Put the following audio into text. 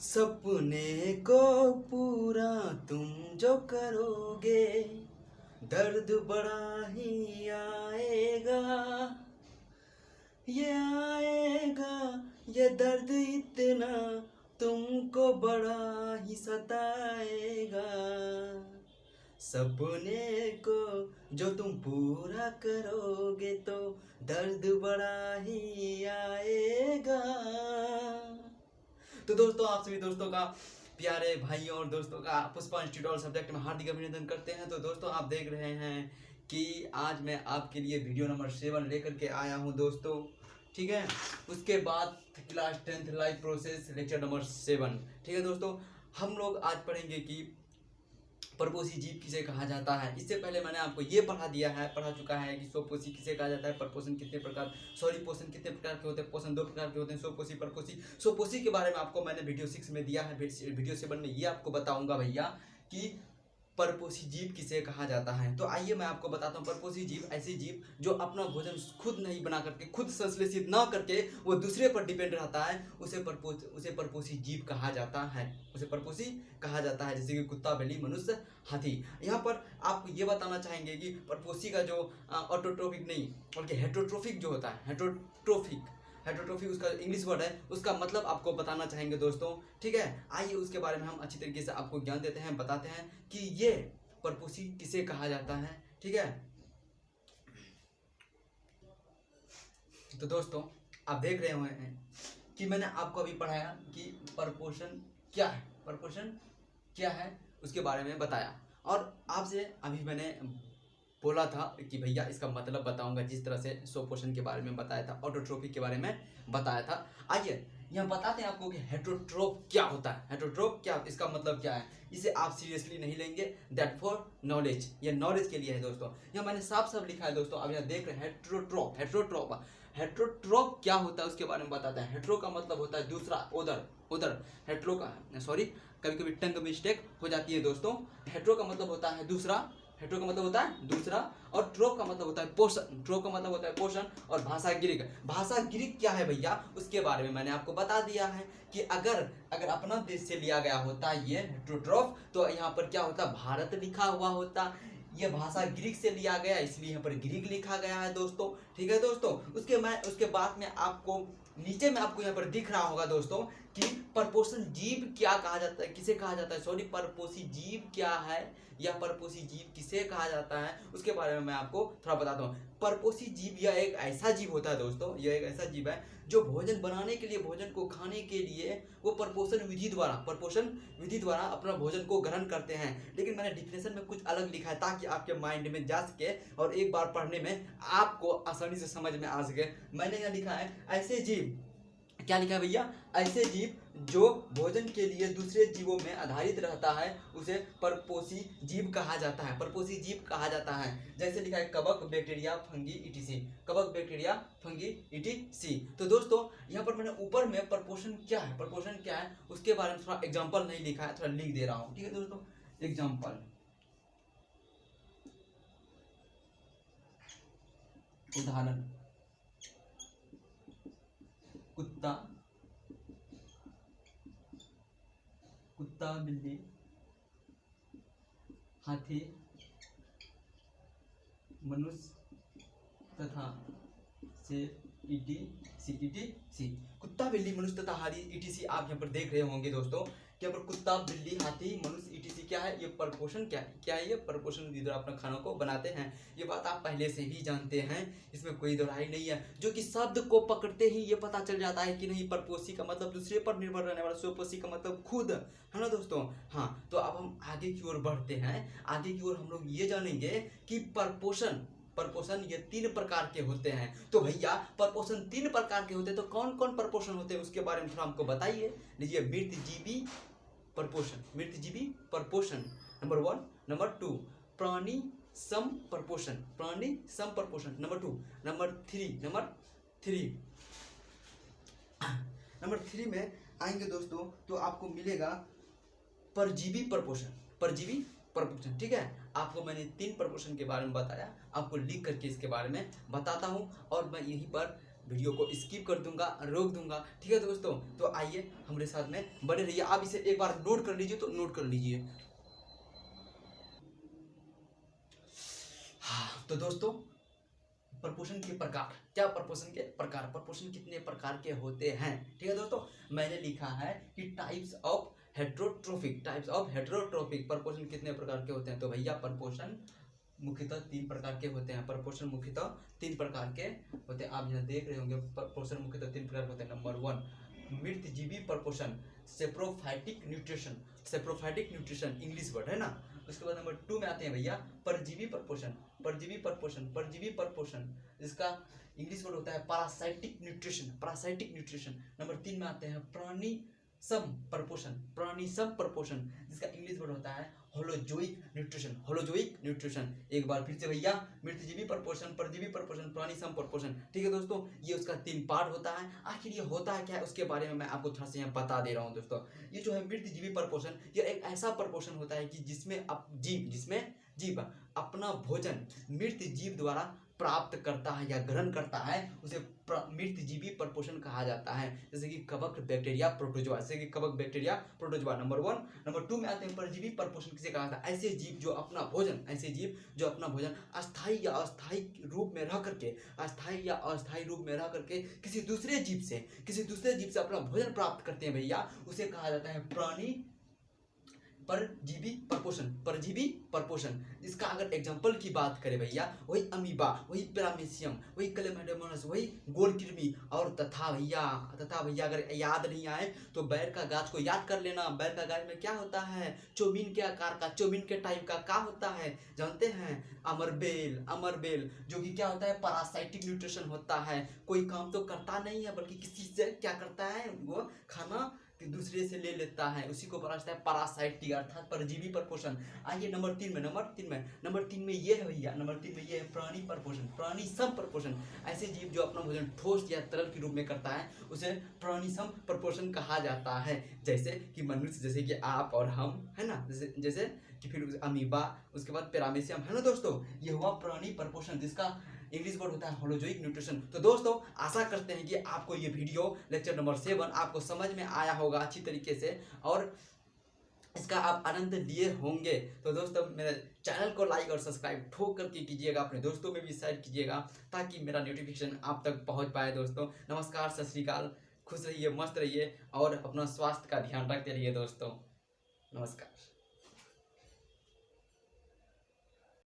सपने को पूरा तुम जो करोगे, दर्द बड़ा ही आएगा, ये आएगा, ये दर्द इतना तुमको बड़ा ही सताएगा। सपने को जो तुम पूरा करोगे तो दर्द बड़ा ही आएगा। तो दोस्तों, आप सभी दोस्तों का, प्यारे भाइयों और दोस्तों का पुष्पा इंस्टीट्यूट ऑल सब्जेक्ट में हार्दिक अभिनंदन करते हैं। तो दोस्तों, आप देख रहे हैं कि आज मैं आपके लिए वीडियो नंबर 7 लेकर के आया हूं दोस्तों, ठीक है। उसके बाद class 10th life process lecture number 7, ठीक है दोस्तों। हम लोग आज पढ़ेंगे कि परपोषी जीव किसे कहा जाता है। इससे पहले मैंने आपको ये पढ़ा चुका है कि स्वपोषी किसे कहा जाता है, परपोषण कितने प्रकार, सॉरी पोषण कितने प्रकार के होते हैं, पोषण 2 प्रकार के होते हैं, स्वपोषी परपोषी। स्वपोषी के बारे में आपको मैंने वीडियो 6 में दिया है, वीडियो 7 में ये आपको बताऊंगा भैया कि परपोषी जीव किसे कहा जाता है। तो आइए मैं आपको बताता हूँ। परपोषी जीव ऐसे जीव जो अपना भोजन खुद नहीं बना करके, खुद संश्लेषित ना करके वो दूसरे पर डिपेंड रहता है, उसे परपोषी जीव कहा जाता है, उसे परपोषी कहा जाता है। जैसे कि कुत्ता, बिल्ली, मनुष्य, हाथी। यहाँ पर आपको ये बताना चाहेंगे कि परपोषी का जो ऑटोट्रोफिक नहीं बल्कि हेटरोट्रोफिक जो होता है, हेटरोट्रोफी उसका इंग्लिश वर्ड है, उसका मतलब आपको बताना चाहेंगे दोस्तों, ठीक है। आइए उसके बारे में हम अच्छी तरीके से आपको ज्ञान देते हैं, बताते हैं कि ये परपोषी किसे कहा जाता है, ठीक है। तो दोस्तों, आप देख रहे हुए हैं कि मैंने आपको अभी पढ़ाया कि परपोषण क्या है, परपोषण क्या है उसके बारे में बताया, और आपसे अभी मैंने बोला था कि भैया इसका मतलब बताऊंगा, जिस तरह से स्वपोषण के बारे में बताया था, ऑटोट्रोफी के बारे में बताया था। आइए यहाँ बताते हैं आपको कि हेटरोट्रोफ क्या होता है। हेटरोट्रोफ क्या, इसका मतलब क्या है, इसे आप सीरियसली नहीं लेंगे, दैट फॉर नॉलेज, ये नॉलेज के लिए है दोस्तों। यहाँ मैंने साफ साफ लिखा है दोस्तों, अब यहाँ देख रहे हैं हेटरोट्रोफ। हेटरोट्रोफ क्या होता है उसके बारे में बताते हैं। हेट्रो का मतलब होता है दूसरा, उधर हेट्रो का, सॉरी कभी कभी टंग मिस्टेक हो जाती है दोस्तों। हेट्रो का मतलब होता है दूसरा, हेट्रो का मतलब होता है दूसरा, और ट्रोप का मतलब होता है पोषण, ट्रोप का मतलब होता है पोषण, और भाषा गिरिक क्या है भैया, उसके बारे में मैंने आपको बता दिया है कि अगर अपना देश से लिया गया होता ये हेट्रोट्रोफ, तो यहाँ पर क्या होता, भारत लिखा हुआ होता। ये भाषा ग्रीक से लिया गया, इसलिए यहाँ पर ग्रीक लिखा गया है दोस्तों, ठीक है दोस्तों। उसके बाद में आपको नीचे में आपको यहाँ पर दिख रहा होगा दोस्तों कि परपोषण जीव क्या कहा जाता है, किसे कहा जाता है, सॉरी परपोषी जीव क्या है या परपोषी जीव किसे कहा जाता है, उसके बारे में मैं आपको थोड़ा बताता हूँ। परपोषी जीव यह एक ऐसा जीव होता है दोस्तों, यह एक ऐसा जीव है जो भोजन बनाने के लिए, भोजन को खाने के लिए वो परपोषण विधि द्वारा अपना भोजन को ग्रहण करते हैं। लेकिन मैंने डिफिनेशन में कुछ अलग लिखा है ताकि आपके माइंड में जा सके और एक बार पढ़ने में आपको आसानी से समझ में आ सके। मैंने यहाँ लिखा है ऐसे जीव, क्या लिखा है भैया, ऐसे जीव जो भोजन के लिए दूसरे जीवों में आधारित रहता है उसे परपोषी जीव कहा जाता है, परपोषी जीव कहा जाता है। जैसे लिखा है कवक, बैक्टीरिया, फंगी, ईटीसी, कवक, बैक्टीरिया, फंगी, ईटीसी। तो दोस्तों यहाँ पर मैंने ऊपर में परपोषण क्या है उसके बारे में थोड़ा एग्जाम्पल नहीं लिखा है, थोड़ा लिख दे रहा हूँ, ठीक है दोस्तों। एग्जाम्पल, उदाहरण, कुत्ता, बिल्ली, हाथी, मनुष्य तथा शेर, ईटीसी। कुत्ता, बिल्ली, मनुष्य तथा हाथी, ईटीसी आप यहाँ पर देख रहे होंगे दोस्तों। यहाँ पर कुत्ता, बिल्ली, हाथी, मनुष्य, ईटीसी क्या है, ये परपोषण क्या है, ये परपोषण विधि द्वारा अपना खानों को बनाते हैं। ये बात आप पहले से ही जानते हैं, इसमें कोई दोहराई नहीं है। जो कि शब्द को पकड़ते ही ये पता चल जाता है कि नहीं, परपोषी का मतलब दूसरे पर निर्भर रहने वाला, स्वपोषी का मतलब खुद, है ना दोस्तों। हाँ, तो अब हम आगे की ओर बढ़ते हैं। आगे की ओर हम लोग ये जानेंगे कि परपोषण ये 3 प्रकार के होते हैं। तो भैया परपोषण 3 प्रकार के होते हैं, तो कौन कौन परपोषण होते हैं उसके बारे में थोड़ा हमको बताइए। लीजिए, मृतजीवी परपोषण नंबर 1, नंबर 2 प्राणी सम परपोषण, नंबर 2, नंबर 3 में आएंगे दोस्तों तो आपको मिलेगा परजीवी परपोषण, ठीक है। आपको मैंने 3 परपोषण के बारे में बताया, आपको लिख करके इसके बारे में बताता हूँ, और मैं यहीं पर वीडियो को स्किप कर दूंगा, रोक दूंगा। ठीक है दोस्तों, तो आइए हमारे साथ में बने रहिए। आप इसे एक बार नोट कर लीजिए, तो नोट कर लीजिए। हाँ तो दोस्तों, प्रपोर्शन के प्रकार क्या? प्रपोर्शन के प्रकार, प्रपोर्शन कितने प्रकार के होते हैं? ठीक है दोस्तों, मैंने लिखा है कि types of heterotrophic, types of heterotrophic proportion कितने प्रकार के होते हैं? तो भैया प्रपोर्शन मुख्यतः 3 प्रकार के होते हैं। प्रपोर्शन मुख्यतः 3 प्रकार के होते हैं। आप यहाँ देख रहे होंगे प्रपोर्शन मुख्यतः 3 प्रकार के होते हैं। नंबर 1 मृतजीवी proportion, saprophytic nutrition. Saprophytic nutrition English word है ना। उसके बाद नंबर 2 में आते हैं भैया परजीवी प्रपोर्शन, परजीवी प्रपोर्शन, परजीवी प्रपोर्शन, इसका इंग्लिश वर्ड होता है parasitic nutrition, parasitic nutrition. Number 3 में आते हैं प्राणी सम प्रपोर्शन, प्राणी सम प्रपोर्शन, जिसका इंग्लिश वर्ड होता है होलोजोइक न्यूट्रिशन, होलोजोइक न्यूट्रिशन। एक बार फिर से भैया, मृतजीवी प्रपोर्शन, परजीवी प्रपोर्शन, प्राणी सम प्रपोर्शन। ठीक है दोस्तों, ये उसका 3 पार्ट होता है। आखिर ये होता है क्या है, उसके बारे में मैं आपको थोड़ा सा यहाँ बता दे रहा हूँ दोस्तों। ये जो है मृतजीवी प्रपोर्शन, ये एक ऐसा प्रपोर्शन होता है कि जिसमें जीव अपना भोजन मृत जीव द्वारा प्राप्त करता है या ग्रहण करता है, उसे मृतजीवी प्रपोर्शन कहा जाता है। जैसे कि कवक, बैक्टीरिया, प्रोटोजोआ, जैसे कि कवक, बैक्टीरिया, प्रोटोजोआ नंबर 1। नंबर 2 में आते हैं परजीवी प्रपोर्शन, किसे कहा जाता है? ऐसे जीव जो अपना भोजन, ऐसे जीव जो अपना भोजन अस्थायी या अस्थायी रूप में रह करके, अस्थायी या अस्थायी रूप में रह करके किसी दूसरे जीव से अपना भोजन प्राप्त करते हैं भैया, उसे कहा जाता है प्राणी परजीवी प्रपोर्शन, परजीवी प्रपोर्शन। इसका अगर एग्जांपल की बात करें भैया, वही अमीबा, वही पैरामीशियम, वही क्लेमाइडोमोनास, वही गोलकृमि और तथा भैया अगर याद नहीं आए तो बैर का गाछ को याद कर लेना। बैर का गाछ में क्या होता है? चौमीन के आकार का, चौमीन के टाइप का क्या होता है जानते हैं? अमरबेल, अमरबेल जो कि क्या होता है? पैरासाइटिक न्यूट्रिशन होता है। कोई काम तो करता नहीं है, बल्कि किसी से क्या करता है? वो खाना कि दूसरे से ले लेता है, उसी को बोला जाता है पैरासाइटिक अर्थात परजीवी प्रपोर्शन। आइए नंबर 3 में, नंबर 3 में ये है भैया, नंबर 3 में ये है प्राणी प्रपोर्शन, प्राणी सम प्रपोर्शन। ऐसे जीव जो अपना भोजन ठोस या तरल के रूप में करता है, उसे प्राणी सम प्रपोर्शन कहा जाता है। जैसे कि मनुष्य, जैसे कि आप और हम, है ना, जैसे कि फिर अमीबा, उसके बाद पैरामीशियम, है ना दोस्तों। ये हुआ प्राणी प्रपोर्शन, जिसका इंग्लिश वर्ड होता है होलोजोइक न्यूट्रिशन। तो दोस्तों, आशा करते हैं कि आपको ये वीडियो लेक्चर नंबर 7 आपको समझ में आया होगा अच्छी तरीके से, और इसका आप आनंद लिए होंगे। तो दोस्तों, मेरे चैनल को लाइक और सब्सक्राइब ठोक करके कीजिएगा, अपने दोस्तों में भी शेयर कीजिएगा, ताकि मेरा नोटिफिकेशन आप तक पहुंच पाए। दोस्तों नमस्कार, सत श्री अकाल, खुश रहिए, मस्त रहिए और अपना स्वास्थ्य का ध्यान रखते रहिए दोस्तों। नमस्कार।